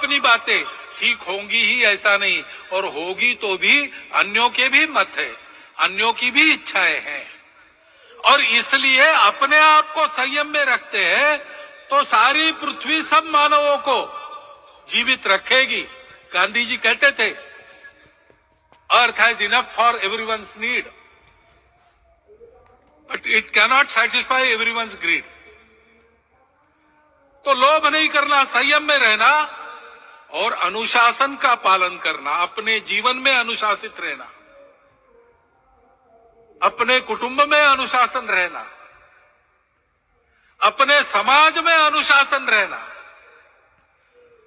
अपनी बातें ठीक होंगी ही ऐसा नहीं, और होगी तो भी अन्यों के भी मत है, अन्यों की भी इच्छाएं हैं, और इसलिए अपने आप को संयम में रखते हैं तो सारी पृथ्वी सब मानवों को जीवित रखेगी। गांधी जी कहते थे, earth has enough for everyone's need but it cannot satisfy everyone's greed. तो लोभ नहीं करना, संयम में रहना और अनुशासन का पालन करना, अपने जीवन में अनुशासित रहना, अपने कुटुंब में अनुशासन रहना, अपने समाज में अनुशासन रहना,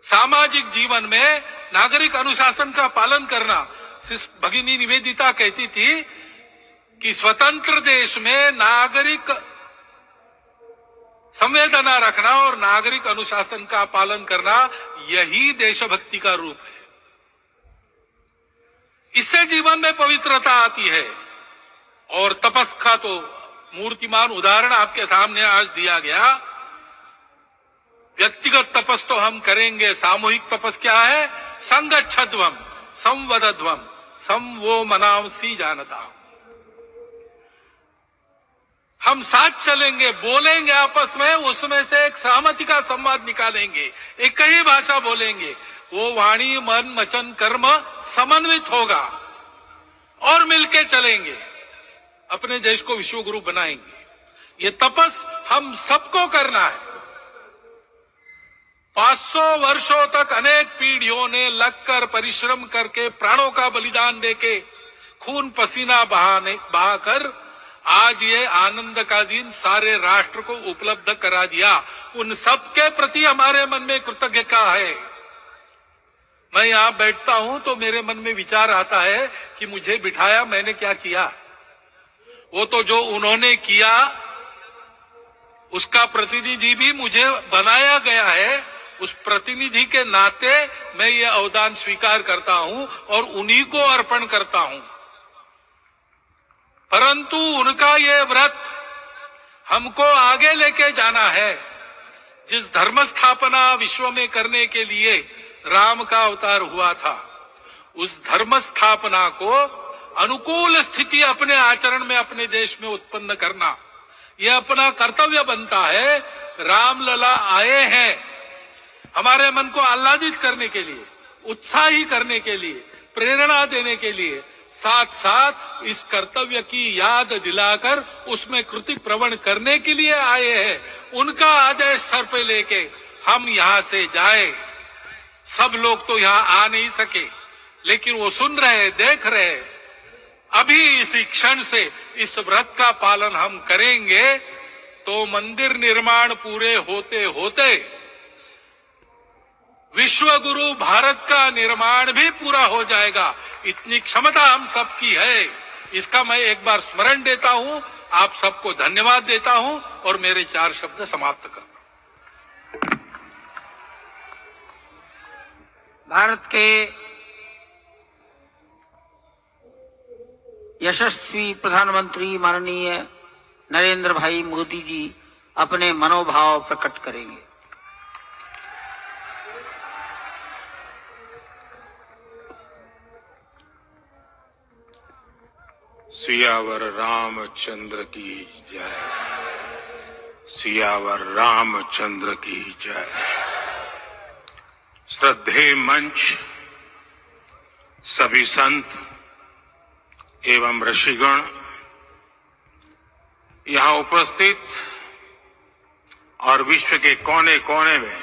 सामाजिक जीवन में नागरिक अनुशासन का पालन करना। भगिनी निवेदिता कहती थी कि स्वतंत्र देश में नागरिक संवेदना रखना और नागरिक अनुशासन का पालन करना, यही देशभक्ति का रूप है। इससे जीवन में पवित्रता आती है। और तपस का तो मूर्तिमान उदाहरण आपके सामने आज दिया गया। व्यक्तिगत तपस तो हम करेंगे, सामूहिक तपस क्या है? संगच्छध्वम संवदध्वम संवो मनांसी जानता। हम साथ चलेंगे, बोलेंगे आपस में, उसमें से एक सहमति का संवाद निकालेंगे, एक ही भाषा बोलेंगे, वो वाणी मन वचन कर्म समन्वित होगा और मिलके चलेंगे, अपने देश को विश्व गुरु बनाएंगे। ये तपस हम सबको करना है। 500 वर्षों तक अनेक पीढ़ियों ने लगकर परिश्रम करके प्राणों का बलिदान देके खून पसीना बहाकर आज ये आनंद का दिन सारे राष्ट्र को उपलब्ध करा दिया। उन सबके प्रति हमारे मन में कृतज्ञता है। मैं यहां बैठता हूं तो मेरे मन में विचार आता है कि मुझे बिठाया, मैंने क्या किया? वो तो जो उन्होंने किया उसका प्रतिनिधि भी मुझे बनाया गया है। उस प्रतिनिधि के नाते मैं ये अवदान स्वीकार करता हूं और उन्हीं को अर्पण करता हूं। परंतु उनका ये व्रत हमको आगे लेके जाना है। जिस धर्म स्थापना विश्व में करने के लिए राम का अवतार हुआ था, उस धर्म स्थापना को अनुकूल स्थिति अपने आचरण में अपने देश में उत्पन्न करना, यह अपना कर्तव्य बनता है। रामलला आए हैं हमारे मन को आह्लादित करने के लिए, उत्साही करने के लिए, प्रेरणा देने के लिए, साथ साथ इस कर्तव्य की याद दिलाकर उसमें कृति प्रवण करने के लिए आए हैं। उनका आदेश सर पे लेके हम यहां से जाए। सब लोग तो यहां आ नहीं सके, लेकिन वो सुन रहे, देख रहे। अभी इसी क्षण से इस व्रत का पालन हम करेंगे तो मंदिर निर्माण पूरे होते होते विश्व गुरु भारत का निर्माण भी पूरा हो जाएगा। इतनी क्षमता हम सबकी है। इसका मैं एक बार स्मरण देता हूं, आप सबको धन्यवाद देता हूं और मेरे 4 शब्द समाप्त करता हूं। भारत के यशस्वी प्रधानमंत्री माननीय नरेंद्र भाई मोदी जी अपने मनोभाव प्रकट करेंगे। सियावर रामचंद्र की जय, सियावर रामचंद्र की जय। श्रद्धेय मंच, सभी संत एवं ऋषिगण, यहां उपस्थित और विश्व के कोने कोने में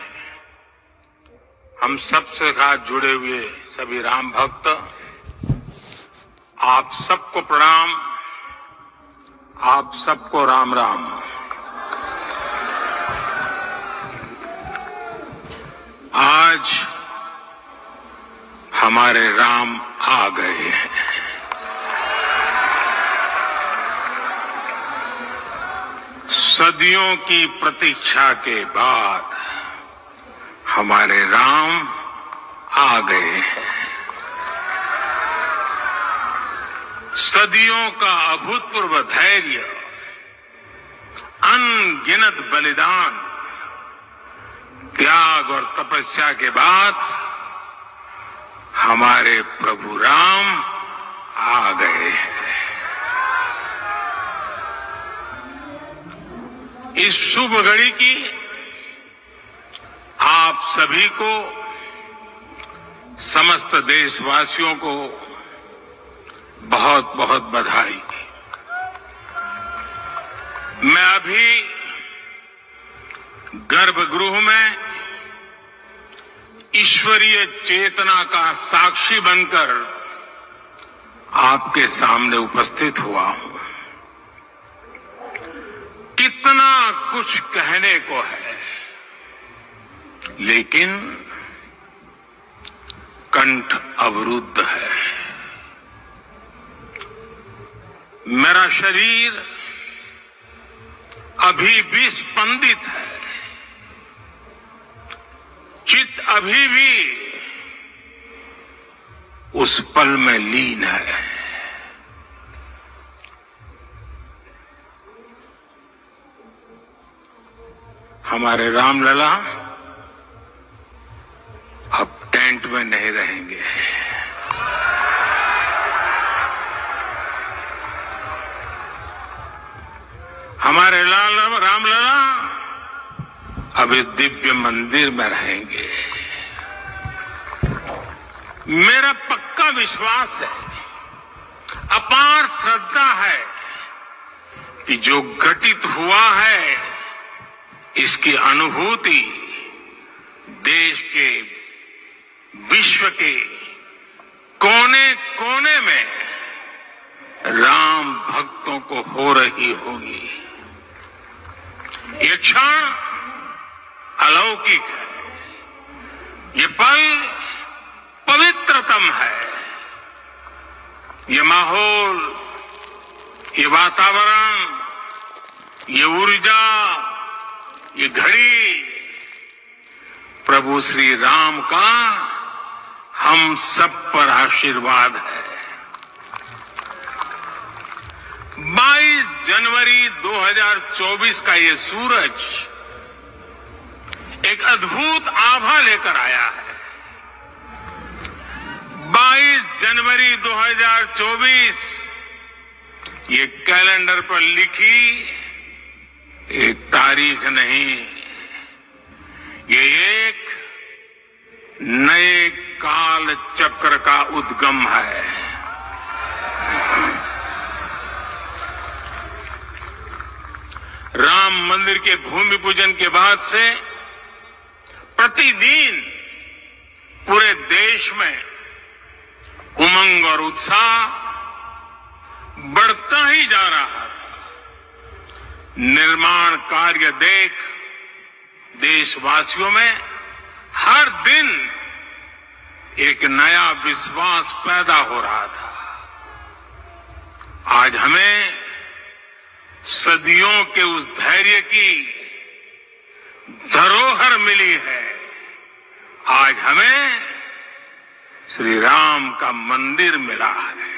हम सबसे साथ जुड़े हुए सभी राम भक्त, आप सबको प्रणाम, आप सबको राम राम। आज हमारे राम आ गए हैं। सदियों की प्रतीक्षा के बाद हमारे राम आ गए हैं। सदियों का अभूतपूर्व धैर्य, अनगिनत बलिदान, त्याग और तपस्या के बाद हमारे प्रभु राम आ गए हैं। इस शुभ घड़ी की आप सभी को, समस्त देशवासियों को बहुत बहुत बधाई। मैं अभी गर्भगृह में ईश्वरीय चेतना का साक्षी बनकर आपके सामने उपस्थित हुआ हूं। कितना कुछ कहने को है, लेकिन कंठ अवरुद्ध है। मेरा शरीर अभी भी स्पंदित है, चित्त अभी भी उस पल में लीन है। हमारे रामलला अब टेंट में नहीं रहेंगे। हमारे रामलला अब इस दिव्य मंदिर में रहेंगे। मेरा पक्का विश्वास है, अपार श्रद्धा है कि जो घटित हुआ है इसकी अनुभूति देश के, विश्व के कोने कोने में राम भक्तों को हो रही होगी। ये क्षण अलौकिक है, ये पल पवित्रतम है। ये माहौल, ये वातावरण, ये ऊर्जा, ये घड़ी प्रभु श्री राम का हम सब पर आशीर्वाद है। 22 जनवरी 2024 का ये सूरज एक अद्भुत आभा लेकर आया है। 22 जनवरी 2024 ये कैलेंडर पर लिखी एक तारीख नहीं, ये एक नए काल चक्र का उद्गम है। राम मंदिर के भूमि पूजन के बाद से प्रतिदिन पूरे देश में उमंग और उत्साह बढ़ता ही जा रहा था। निर्माण कार्य देख देशवासियों में हर दिन एक नया विश्वास पैदा हो रहा था। आज हमें सदियों के उस धैर्य की धरोहर मिली है। आज हमें श्री राम का मंदिर मिला है।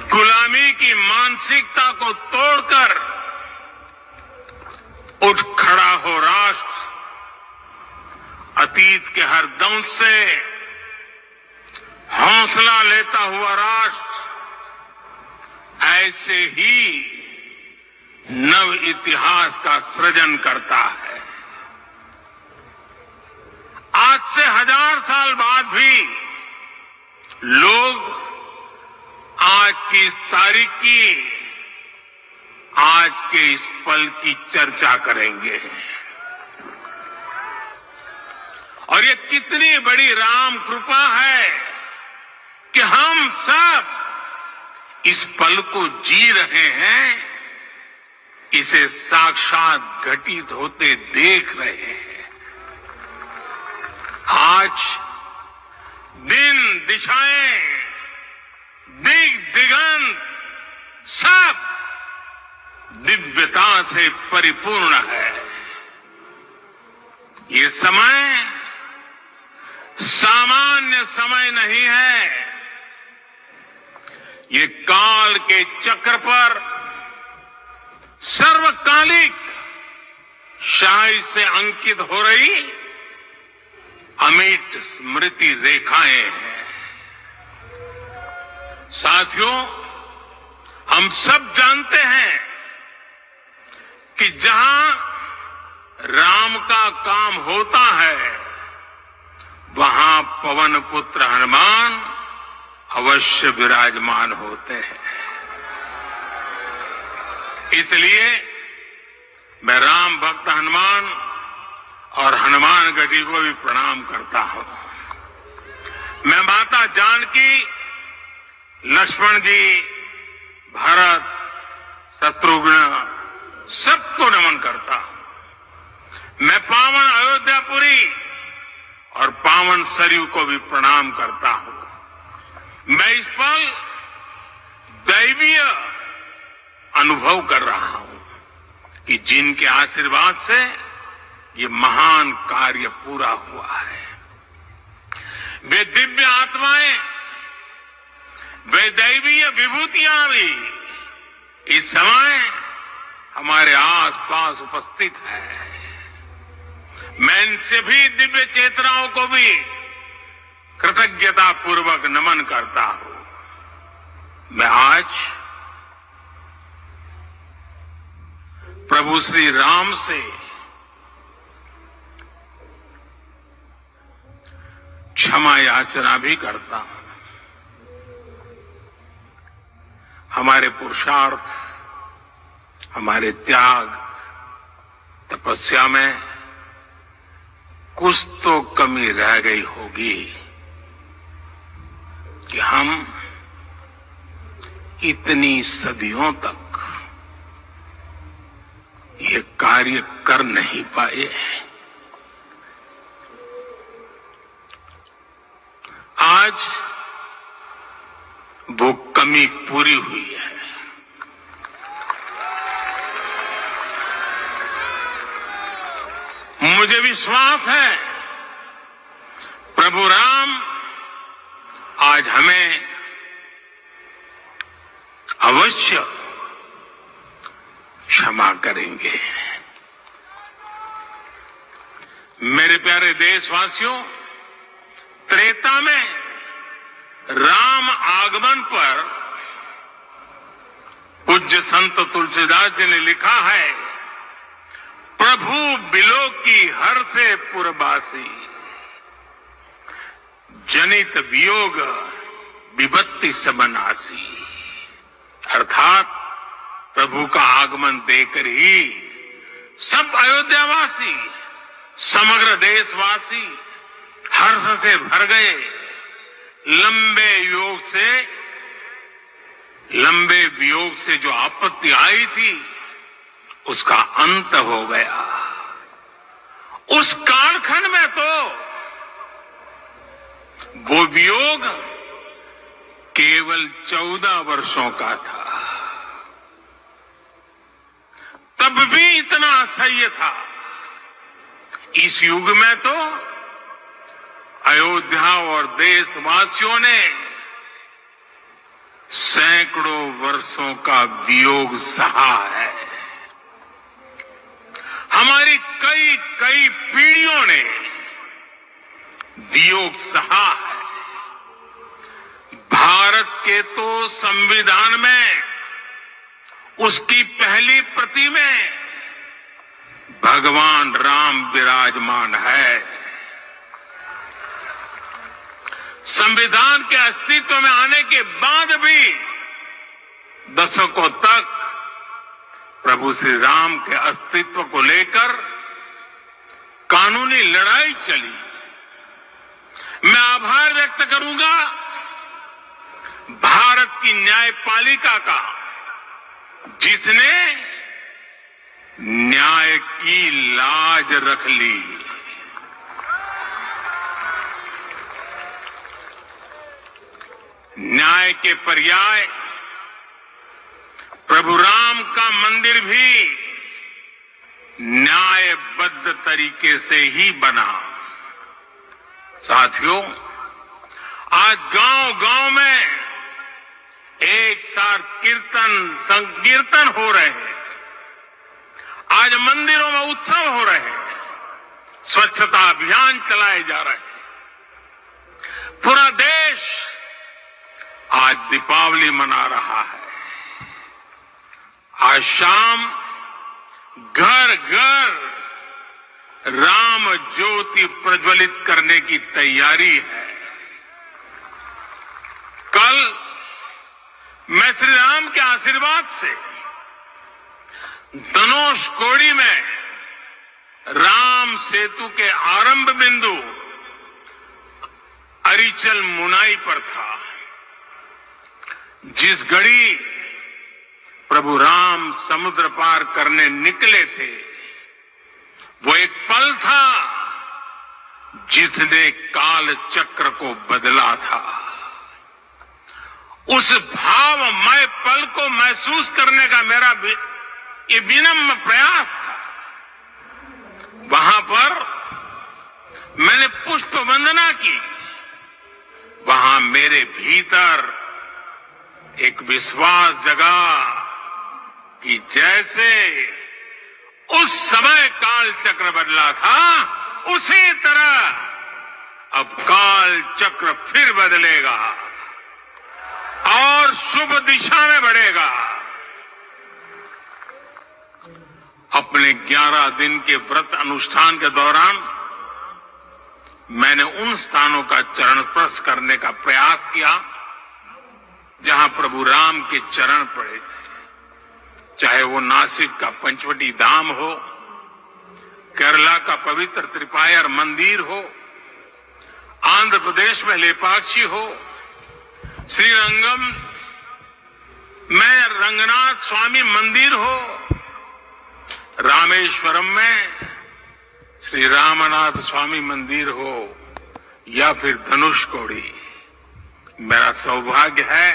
गुलामी की मानसिकता को तोड़कर उठ खड़ा हो राष्ट्र, अतीत के हर दंश से हौसला लेता हुआ राष्ट्र ऐसे ही नव इतिहास का सृजन करता है। आज से 1000 साल बाद भी लोग आज की इस तारीख की, आज के इस पल की चर्चा करेंगे। और ये कितनी बड़ी राम कृपा है कि हम सब इस पल को जी रहे हैं, इसे साक्षात घटित होते देख रहे हैं। आज दिन, दिशाएं, दिग दिगंत सब दिव्यता से परिपूर्ण है। ये समय सामान्य समय नहीं है। ये काल के चक्र पर सर्वकालिक शाही से अंकित हो रही अमिट स्मृति रेखाएं हैं। साथियों, हम सब जानते हैं कि जहां राम का काम होता है वहां पवन पुत्र हनुमान अवश्य विराजमान होते हैं। इसलिए मैं राम भक्त हनुमान और हनुमानगढ़ी को भी प्रणाम करता हूं। मैं माता जानकी, लक्ष्मण जी, भरत, शत्रुघ्न सबको नमन करता हूं। मैं पावन अयोध्यापुरी और पावन सरयू को भी प्रणाम करता हूं। मैं इस पल दैवीय अनुभव कर रहा हूं कि जिनके आशीर्वाद से ये महान कार्य पूरा हुआ है। वे दिव्य आत्माएं, वे दैवीय विभूतियां भी इस समय हमारे आसपास उपस्थित है। मैं इन सभी दिव्य चेतनाओं को भी कृतज्ञता पूर्वक नमन करता हूं। मैं आज प्रभु श्री राम से क्षमा याचना भी करता हूं। हमारे पुरुषार्थ, हमारे त्याग, तपस्या में कुछ तो कमी रह गई होगी कि हम इतनी सदियों तक ये कार्य कर नहीं पाए। आज वो कमी पूरी हुई है। मुझे विश्वास है प्रभु राम आज हमें अवश्य क्षमा करेंगे। मेरे प्यारे देशवासियों, त्रेता में राम आगमन पर पूज्य संत तुलसीदास जी ने लिखा है, प्रभु बिलोकी हर से पुरबासी, जनित वियोग विपत्ति सबनासी। अर्थात प्रभु का आगमन देकर ही सब अयोध्यावासी, समग्र देशवासी हर्ष से भर गए। लंबे वियोग से जो आपत्ति आई थी उसका अंत हो गया। उस कालखंड में तो वो वियोग केवल 14 वर्षों का था, तब भी इतना असह्य था। इस युग में तो अयोध्या और देशवासियों ने सैकड़ों वर्षों का वियोग सहा है। हमारी कई कई पीढ़ियों ने वियोग सहा है। भारत के तो संविधान में उसकी पहली प्रति में भगवान राम विराजमान है। संविधान के अस्तित्व में आने के बाद भी दशकों तक प्रभु श्री राम के अस्तित्व को लेकर कानूनी लड़ाई चली। मैं आभार व्यक्त करूंगा भारत की न्यायपालिका का, जिसने न्याय की लाज रख ली। न्याय के पर्याय प्रभु राम का मंदिर भी न्यायबद्ध तरीके से ही बना। साथियों, आज गांव-गांव में एक साथ कीर्तन संकीर्तन हो रहे हैं। आज मंदिरों में उत्सव हो रहे हैं, स्वच्छता अभियान चलाए जा रहे हैं। पूरा देश आज दीपावली मना रहा है। आज शाम घर घर राम ज्योति प्रज्वलित करने की तैयारी है। कल मैं श्री राम के आशीर्वाद से धनुषकोडी में राम सेतु के आरंभ बिंदु अरिचल मुनाई पर था। जिस घड़ी प्रभु राम समुद्र पार करने निकले थे, वो एक पल था जिसने काल चक्र को बदला था। उस भावमय पल को महसूस करने का मेरा ये विनम्र प्रयास था। वहां पर मैंने पुष्प वंदना की। वहां मेरे भीतर एक विश्वास जगा कि जैसे उस समय काल चक्र बदला था, उसी तरह अब काल चक्र फिर बदलेगा और शुभ दिशा में बढ़ेगा। अपने 11 दिन के व्रत अनुष्ठान के दौरान मैंने उन स्थानों का चरण स्पर्श करने का प्रयास किया जहां प्रभु राम के चरण पड़े थे। चाहे वो नासिक का पंचवटी धाम हो, केरला का पवित्र त्रिपायर मंदिर हो, आंध्र प्रदेश में लेपाक्षी हो, श्रीरंगम में रंगनाथ स्वामी मंदिर हो, रामेश्वरम में श्री रामनाथ स्वामी मंदिर हो, या फिर धनुषकोडी। मेरा सौभाग्य है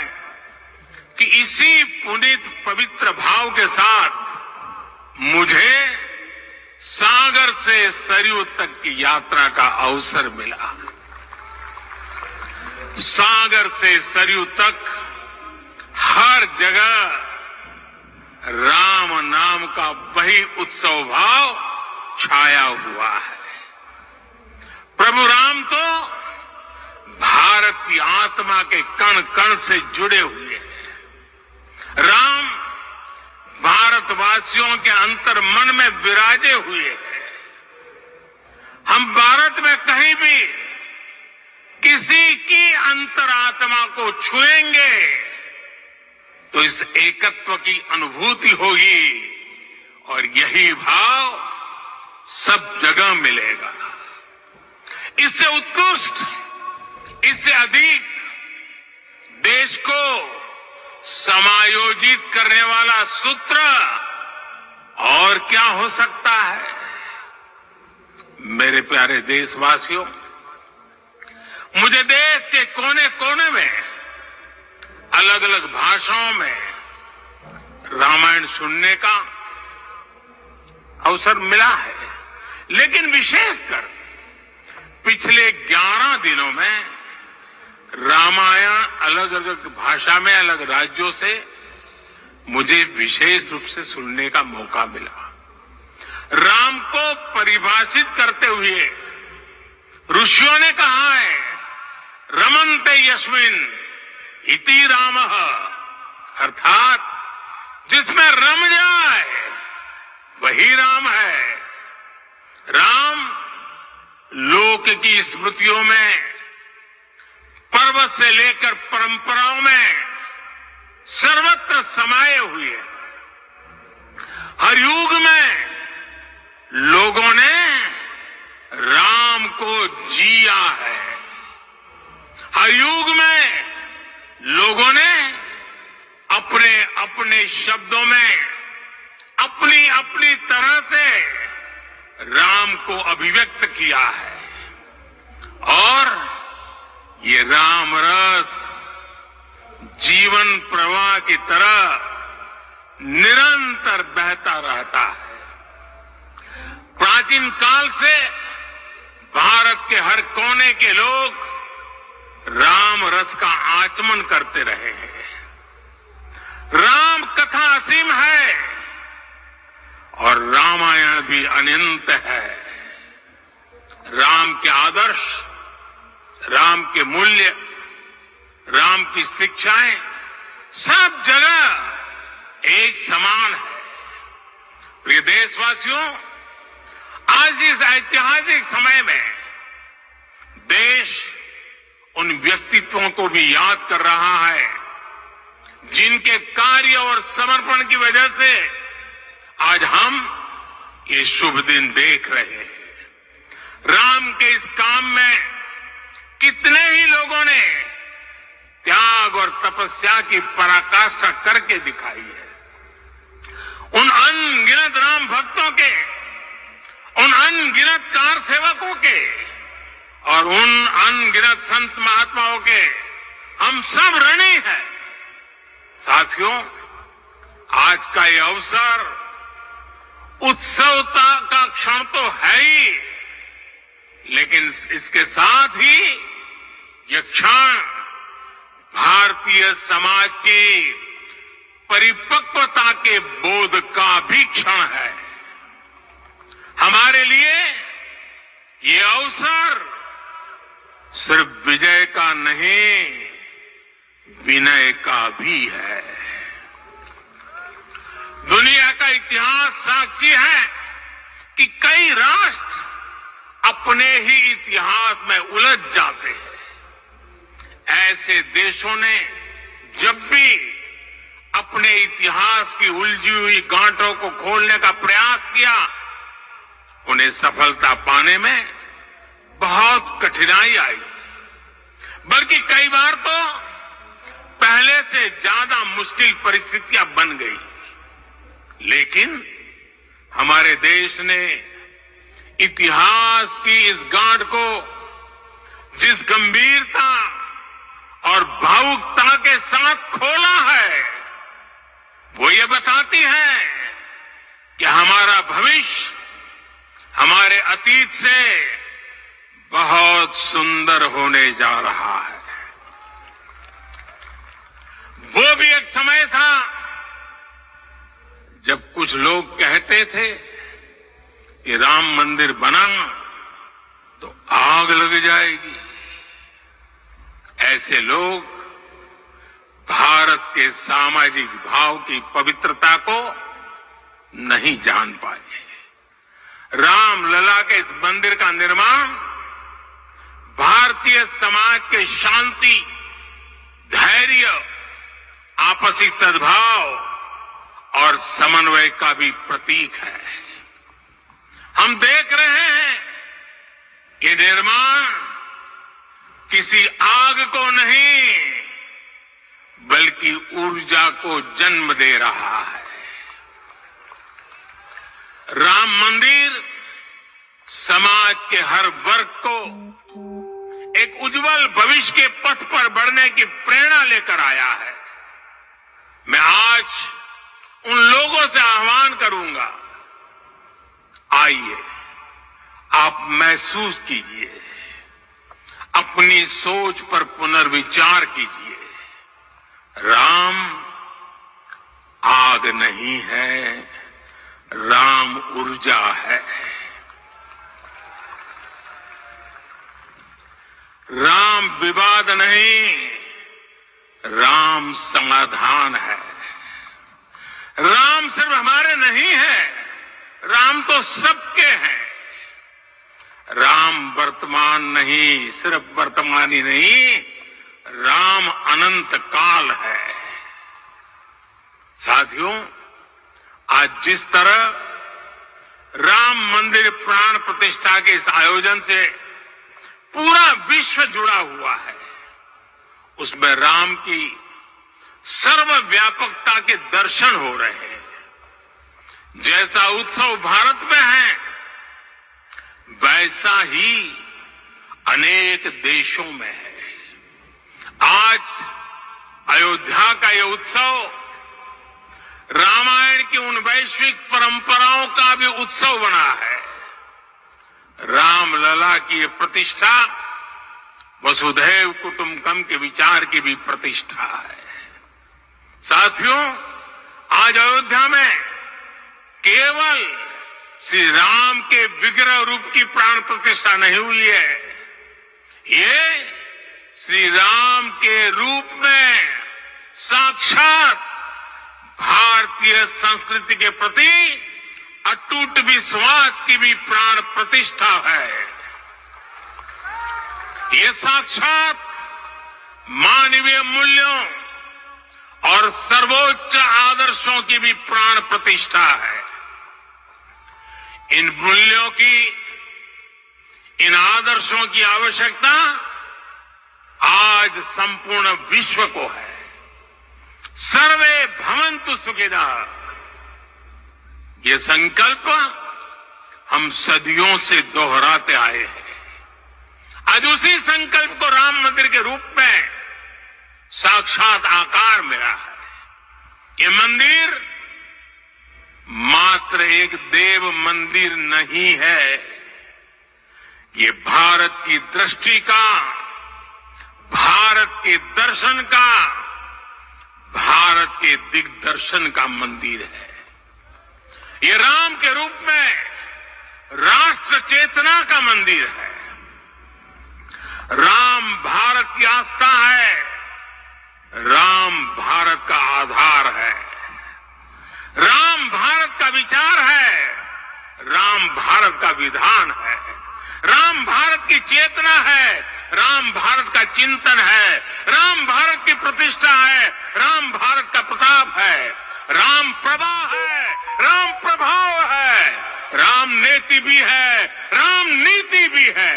कि इसी पुनीत पवित्र भाव के साथ मुझे सागर से सरयू तक की यात्रा का अवसर मिला। सागर से सरयू तक हर जगह राम नाम का वही उत्सव भाव छाया हुआ है। प्रभु राम तो भारत की आत्मा के कण कण से जुड़े हुए हैं। राम भारतवासियों के अंतर मन में विराजे हुए हैं। हम भारत में कहीं भी किसी की अंतरात्मा को छुएंगे तो इस एकत्व की अनुभूति होगी और यही भाव सब जगह मिलेगा। इससे उत्कृष्ट, इससे अधिक देश को समायोजित करने वाला सूत्र और क्या हो सकता है। मेरे प्यारे देशवासियों, मुझे देश के कोने कोने में अलग अलग भाषाओं में रामायण सुनने का अवसर मिला है, लेकिन विशेषकर पिछले 11 दिनों में रामायण अलग अलग भाषा में अलग राज्यों से मुझे विशेष रूप से सुनने का मौका मिला। राम को परिभाषित करते हुए ऋषियों ने कहा है, रमन्ते यस्मिन् इति रामः, अर्थात जिसमें रम जाए वही राम है। राम लोक की स्मृतियों में, पर्वत से लेकर परंपराओं में सर्वत्र समाये हुए हैं। हर युग में लोगों ने राम को जिया है। हर युग में लोगों ने अपने अपने शब्दों में अपनी अपनी तरह से राम को अभिव्यक्त किया है और ये राम रस जीवन प्रवाह की तरह निरंतर बहता रहता है। प्राचीन काल से भारत के हर कोने के लोग राम रस का आचमन करते रहे हैं। राम कथा असीम है और रामायण भी अनंत है। राम के आदर्श, राम के मूल्य, राम की शिक्षाएं सब जगह एक समान है। प्रिय देशवासियों, आज इस ऐतिहासिक समय में देश उन व्यक्तित्वों को भी याद कर रहा है जिनके कार्य और समर्पण की वजह से आज हम ये शुभ दिन देख रहे हैं। राम के इस काम में कितने ही लोगों ने त्याग और तपस्या की पराकाष्ठा करके दिखाई है। उन अनगिनत राम भक्तों के, उन अनगिनत कार सेवकों के और उन अनगिनत संत महात्माओं के हम सब ऋणी हैं। साथियों, आज का ये अवसर उत्सवता का क्षण तो है ही, लेकिन इसके साथ ही यह क्षण भारतीय समाज की परिपक्वता के बोध का भी क्षण है। हमारे लिए ये अवसर सिर्फ विजय का नहीं, विनय का भी है। दुनिया का इतिहास साक्षी है कि कई राष्ट्र अपने ही इतिहास में उलझ जाते हैं। ऐसे देशों ने जब भी अपने इतिहास की उलझी हुई गांठों को खोलने का प्रयास किया, उन्हें सफलता पाने में बहुत कठिनाई आई, बल्कि कई बार तो पहले से ज्यादा मुश्किल परिस्थितियां बन गई। लेकिन हमारे देश ने इतिहास की इस गांठ को जिस गंभीरता और भावुकता के साथ खोला है, वो ये बताती है कि हमारा भविष्य हमारे अतीत से बहुत सुंदर होने जा रहा है। वो भी एक समय था जब कुछ लोग कहते थे कि राम मंदिर बना तो आग लग जाएगी। ऐसे लोग भारत के सामाजिक भाव की पवित्रता को नहीं जान पाए। रामलला के इस मंदिर का निर्माण भारतीय समाज के शांति, धैर्य, आपसी सद्भाव और समन्वय का भी प्रतीक है। हम देख रहे हैं कि निर्माण किसी आग को नहीं बल्कि ऊर्जा को जन्म दे रहा है। राम मंदिर समाज के हर वर्ग को एक उज्जवल भविष्य के पथ पर बढ़ने की प्रेरणा लेकर आया है। मैं आज उन लोगों से आह्वान करूंगा, आइए आप महसूस कीजिए, अपनी सोच पर पुनर्विचार कीजिए। राम आग नहीं है, राम ऊर्जा है। राम विवाद नहीं, राम समाधान है। राम सिर्फ हमारे नहीं है, राम तो सबके हैं। राम वर्तमान नहीं, सिर्फ वर्तमान ही नहीं, राम अनंत काल है। साथियों, आज जिस तरह राम मंदिर प्राण प्रतिष्ठा के इस आयोजन से पूरा विश्व जुड़ा हुआ है, उसमें राम की सर्वव्यापकता के दर्शन हो रहे हैं। जैसा उत्सव भारत में है, वैसा ही अनेक देशों में है। आज अयोध्या का यह उत्सव रामायण की उन वैश्विक परंपराओं का भी उत्सव बना है। रामलला की ये प्रतिष्ठा वसुधैव कुटुंबकम के विचार की भी प्रतिष्ठा है। साथियों, आज अयोध्या में केवल श्री राम के विग्रह रूप की प्राण प्रतिष्ठा नहीं हुई है, ये श्री राम के रूप में साक्षात भारतीय संस्कृति के प्रति अटूट विश्वास की भी प्राण प्रतिष्ठा है। ये साक्षात मानवीय मूल्यों और सर्वोच्च आदर्शों की भी प्राण प्रतिष्ठा है। इन मूल्यों की, इन आदर्शों की आवश्यकता आज संपूर्ण विश्व को है। सर्वे भवन्तु सुखिनः, ये संकल्प हम सदियों से दोहराते आए हैं। आज उसी संकल्प को राम मंदिर के रूप में साक्षात आकार मिला है। ये मंदिर मात्र एक देव मंदिर नहीं है, ये भारत की दृष्टि का, भारत के दर्शन का, भारत के दिग्दर्शन का मंदिर है। ये राम के रूप में राष्ट्र चेतना का मंदिर है। राम भारत की आस्था है, राम भारत का आधार है, राम भारत का विचार है, राम भारत का विधान है, राम भारत की चेतना है, राम भारत का चिंतन है, राम भारत की प्रतिष्ठा है, राम भारत का प्रताप है, राम प्रभा है, राम प्रभाव है, राम नेति भी है, राम नीति भी है,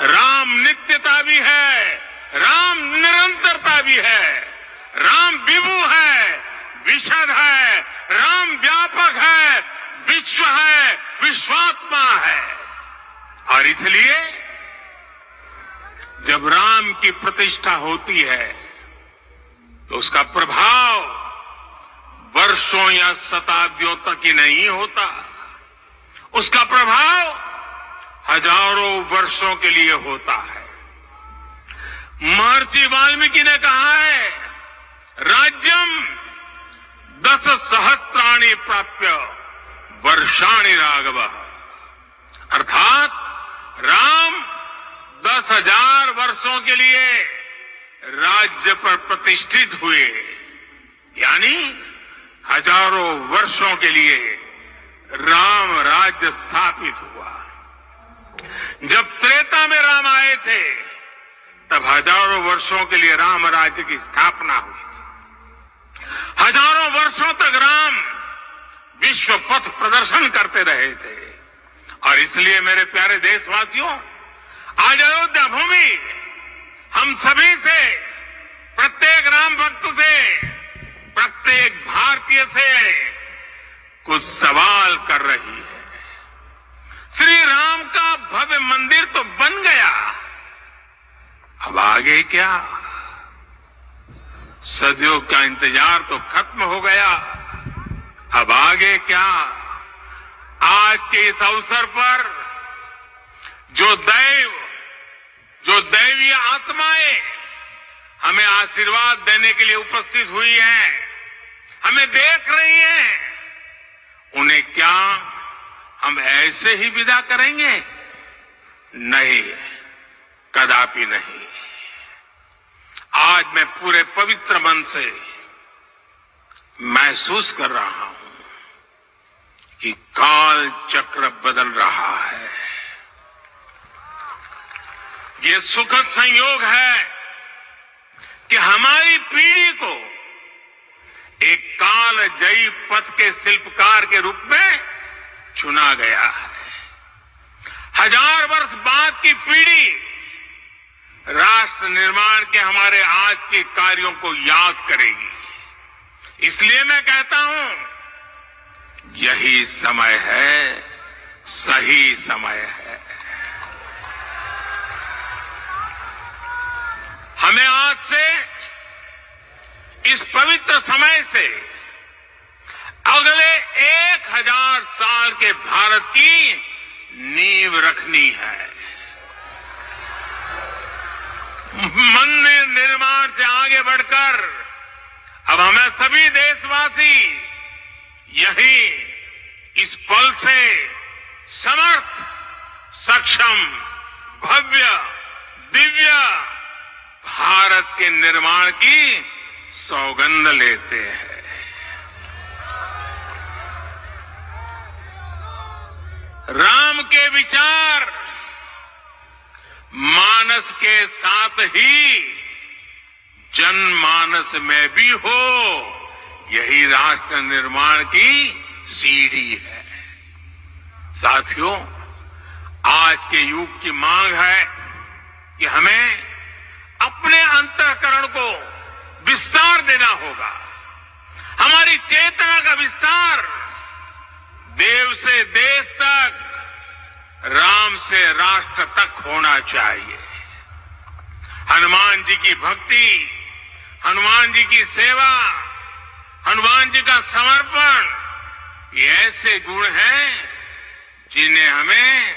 राम नित्यता भी है, राम निरंतरता भी है, राम विभु है, विशद है, राम व्यापक है, विश्व है, विश्वात्मा है। और इसलिए जब राम की प्रतिष्ठा होती है तो उसका प्रभाव वर्षों या शताब्दियों तक ही नहीं होता, उसका प्रभाव हजारों वर्षों के लिए होता है। महर्षि वाल्मीकि ने कहा है, राज्यम 10 सहस्त्राणि प्राप्य वर्षाणि राघव, अर्थात राम 10,000 वर्षों के लिए राज्य पर प्रतिष्ठित हुए, यानी हजारों वर्षों के लिए राम राज्य स्थापित हुआ। जब त्रेता में राम आए थे तब हजारों वर्षों के लिए राम राज्य की स्थापना हुई थी। हजारों वर्षों तक राम विश्व पथ प्रदर्शन करते रहे थे। और इसलिए मेरे प्यारे देशवासियों, आज अयोध्या भूमि हम सभी से, प्रत्येक राम भक्त से, प्रत्येक भारतीय से कुछ सवाल कर रही है। श्री राम का भव्य मंदिर तो बन गया, अब आगे क्या? सदियों का इंतजार तो खत्म हो गया, अब आगे क्या? आज के इस अवसर पर जो दैवीय आत्माएं हमें आशीर्वाद देने के लिए उपस्थित हुई हैं, हमें देख रही हैं, उन्हें क्या हम ऐसे ही विदा करेंगे? नहीं, कदापि नहीं। आज मैं पूरे पवित्र मन से महसूस कर रहा हूं कि काल चक्र बदल रहा है। ये सुखद संयोग है कि हमारी पीढ़ी को एक कालजयी पथ के शिल्पकार के रूप में चुना गया है। 1000 वर्ष बाद की पीढ़ी राष्ट्र निर्माण के हमारे आज के कार्यों को याद करेगी। इसलिए मैं कहता हूं, यही समय है, सही समय है। हमें आज से, इस पवित्र समय से अगले 1000 साल के भारत की नींव रखनी है। मंदिर निर्माण से आगे बढ़कर अब हमें सभी देशवासी यही इस पल से समर्थ, सक्षम, भव्य, दिव्य भारत के निर्माण की सौगंध लेते हैं। राम के विचार मानस के साथ ही जनमानस में भी हो, यही राष्ट्र निर्माण की सीढ़ी है। साथियों, आज के युग की मांग है कि हमें अपने अंतःकरण को विस्तार देना होगा। हमारी चेतना का विस्तार देव से देश तक, राम से राष्ट्र तक होना चाहिए। हनुमान जी की भक्ति, हनुमान जी की सेवा, हनुमान जी का समर्पण, ये ऐसे गुण हैं जिन्हें हमें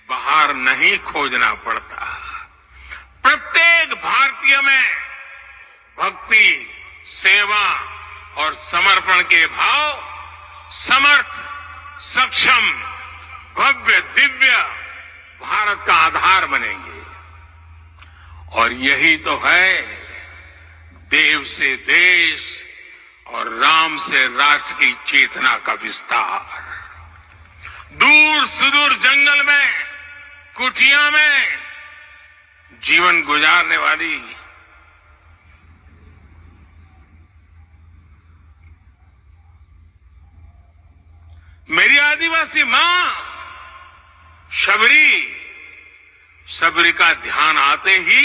बाहर नहीं खोजना पड़ता। प्रत्येक भारतीय में भक्ति, सेवा और समर्पण के भाव समर्थ, सक्षम, भव्य, दिव्य भारत का आधार बनेंगे। और यही तो है देव से देश और राम से राष्ट्र की चेतना का विस्तार। दूर सुदूर जंगल में, कुटिया में जीवन गुजारने वाली मेरी आदिवासी मां शबरी का ध्यान आते ही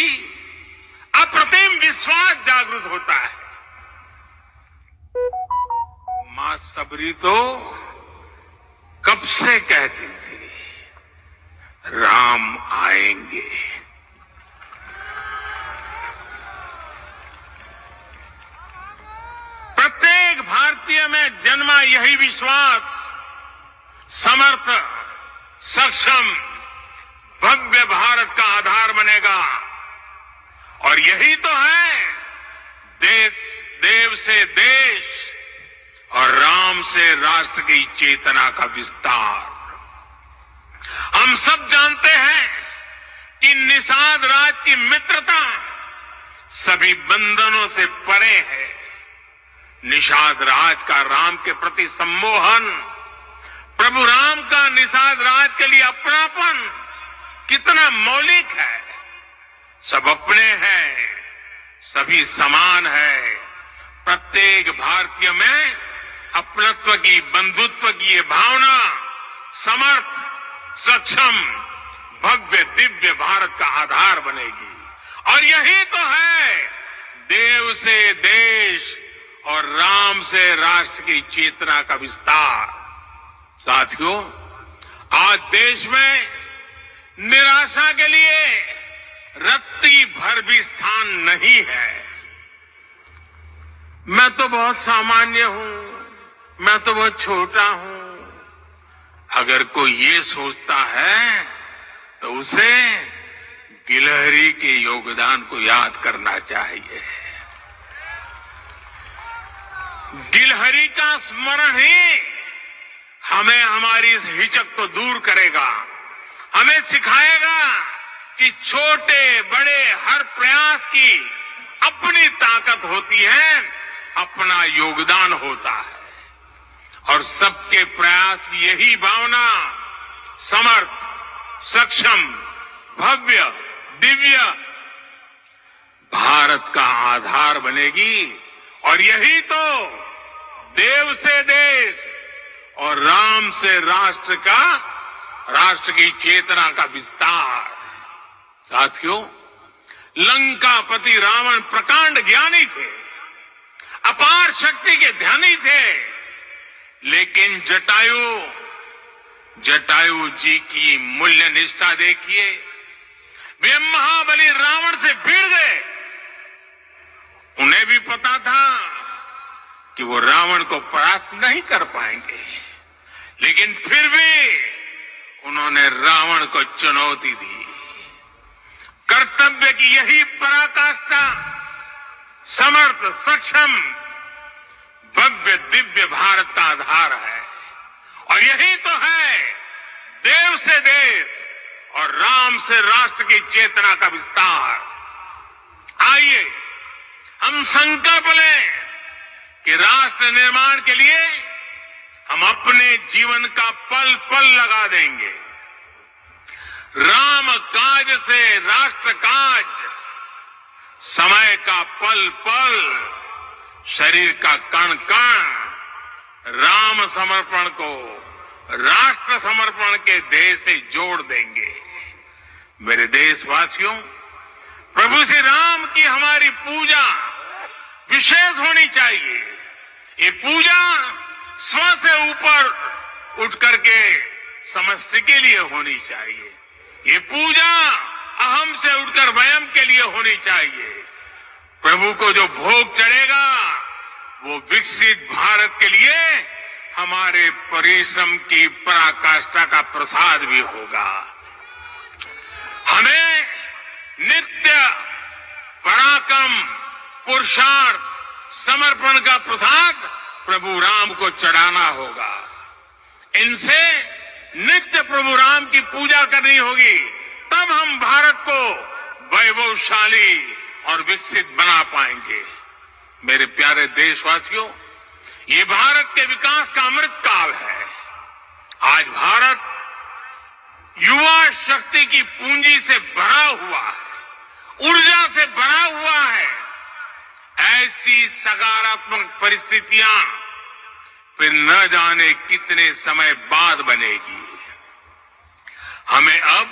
अप्रतिम विश्वास जागृत होता है। मां शबरी तो कब से कहती थी, राम आएंगे। प्रत्येक भारतीय में जन्मा यही विश्वास समर्थ, सक्षम, भव्य भारत का आधार बनेगा। और यही तो है देव से देश और राम से राष्ट्र की चेतना का विस्तार। हम सब जानते हैं कि निषाद राज की मित्रता सभी बंधनों से परे है। निषाद राज का राम के प्रति सम्मोहन, प्रभु राम का निषाद राज के लिए अपनापन कितना मौलिक है। सब अपने हैं, सभी समान है। प्रत्येक भारतीय में अपनत्व की, बंधुत्व की ये भावना समर्थ, सक्षम, भव्य, दिव्य भारत का आधार बनेगी। और यही तो है देव से देश और राम से राष्ट्र की चेतना का विस्तार। साथियों, आज देश में निराशा के लिए रत्ती भर भी स्थान नहीं है। मैं तो बहुत सामान्य हूं, मैं तो बहुत छोटा हूं। अगर कोई ये सोचता है तो उसे गिलहरी के योगदान को याद करना चाहिए। गिलहरी का स्मरण ही हमें हमारी इस हिचक को दूर करेगा, हमें सिखाएगा कि छोटे बड़े हर प्रयास की अपनी ताकत होती है, अपना योगदान होता है। और सबके प्रयास की यही भावना समर्थ, सक्षम, भव्य, दिव्य भारत का आधार बनेगी। और यही तो देव से देश और राम से राष्ट्र की चेतना का विस्तार। साथियों, लंकापति रावण प्रकांड ज्ञानी थे, अपार शक्ति के ध्यानी थे, लेकिन जटायु जी की मूल्य निष्ठा देखिए। वे महाबली रावण से भिड़ गए। उन्हें भी पता था कि वो रावण को परास्त नहीं कर पाएंगे, लेकिन फिर भी उन्होंने रावण को चुनौती दी। कर्तव्य की यही पराकाष्ठा समर्थ, सक्षम, भव्य दिव्य भारत का आधार है। और यही तो है देव से देश और राम से राष्ट्र की चेतना का विस्तार। आइए हम संकल्प लें कि राष्ट्र निर्माण के लिए हम अपने जीवन का पल पल लगा देंगे। राम काज से राष्ट्र काज, समय का पल पल, शरीर का कण कण राम समर्पण को राष्ट्र समर्पण के ध्येय से जोड़ देंगे। मेरे देशवासियों, प्रभु श्री राम की हमारी पूजा विशेष होनी चाहिए। ये पूजा स्व से ऊपर उठ करके समष्टि के लिए होनी चाहिए। ये पूजा अहम से उठकर वयम के लिए होनी चाहिए। प्रभु को जो भोग चढ़ेगा वो विकसित भारत के लिए हमारे परिश्रम की पराकाष्ठा का प्रसाद भी होगा। हमें नित्य पराक्रम, पुरुषार्थ, समर्पण का प्रसाद प्रभु राम को चढ़ाना होगा। इनसे नित्य प्रभु राम की पूजा करनी होगी, तब हम भारत को वैभवशाली और विकसित बना पाएंगे। मेरे प्यारे देशवासियों, ये भारत के विकास का अमृत काल है। आज भारत युवा शक्ति की पूंजी से भरा हुआ है, ऊर्जा से भरा हुआ है। ऐसी सकारात्मक परिस्थितियां फिर न जाने कितने समय बाद बनेगी। हमें अब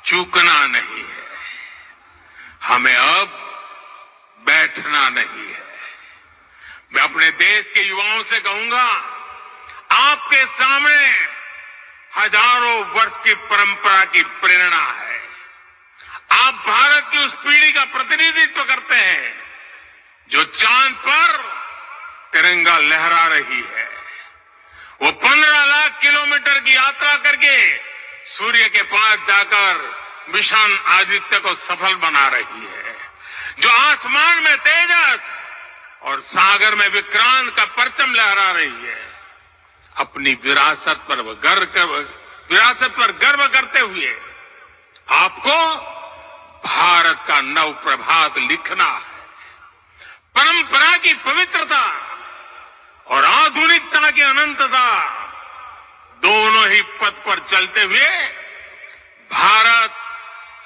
चूकना नहीं है, हमें अब बैठना नहीं है। मैं अपने देश के युवाओं से कहूंगा, आपके सामने हजारों वर्ष की परंपरा की प्रेरणा है। आप भारत की उस पीढ़ी का प्रतिनिधित्व करते हैं जो चांद पर तिरंगा लहरा रही है। वो 15 लाख किलोमीटर की यात्रा करके सूर्य के पास जाकर मिशन आदित्य को सफल बना रही है। जो आसमान में तेजस और सागर में विक्रांत का परचम लहरा रही है। अपनी विरासत पर गर्व करते हुए आपको भारत का नव प्रभात लिखना है। परंपरा की पवित्रता और आधुनिकता की अनंतता दोनों ही पथ पर चलते हुए भारत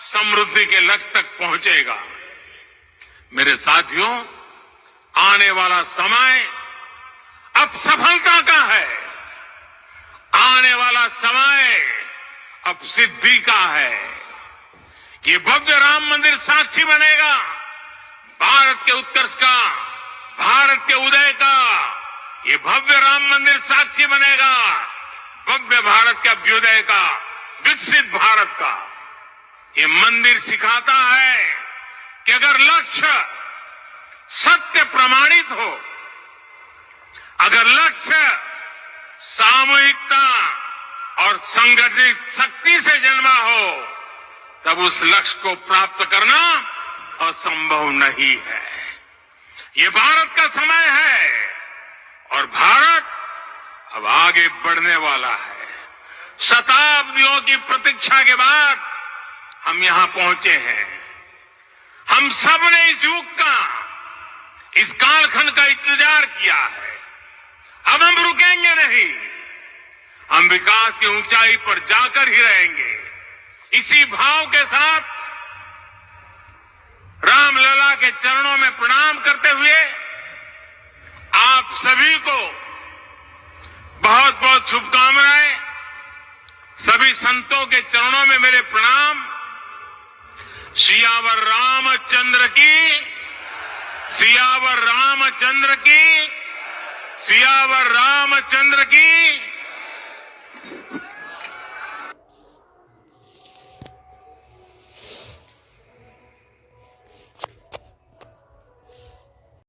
समृद्धि के लक्ष्य तक पहुंचेगा। मेरे साथियों, आने वाला समय अब सफलता का है। आने वाला समय अब सिद्धि का है। ये भव्य राम मंदिर साक्षी बनेगा भारत के उत्कर्ष का, भारत के उदय का। ये भव्य राम मंदिर साक्षी बनेगा भव्य भारत के अभ्युदय का, विकसित भारत का। ये मंदिर सिखाता है कि अगर लक्ष्य सत्य प्रमाणित हो, अगर लक्ष्य सामूहिकता और संगठित शक्ति से जन्मा हो, तब उस लक्ष्य को प्राप्त करना असंभव नहीं है। ये भारत का समय है और भारत अब आगे बढ़ने वाला है। शताब्दियों की प्रतीक्षा के बाद हम यहां पहुंचे हैं। हम सब ने इस युग का, इस कालखंड का इंतजार किया है। अब हम रुकेंगे नहीं, हम विकास की ऊंचाई पर जाकर ही रहेंगे। इसी भाव के साथ रामलला के चरणों में प्रणाम करते हुए आप सभी को बहुत बहुत शुभकामनाएं। सभी संतों के चरणों में मेरे प्रणाम। सियावर रामचंद्र की, सियावर रामचंद्र की, सियावर रामचंद्र की।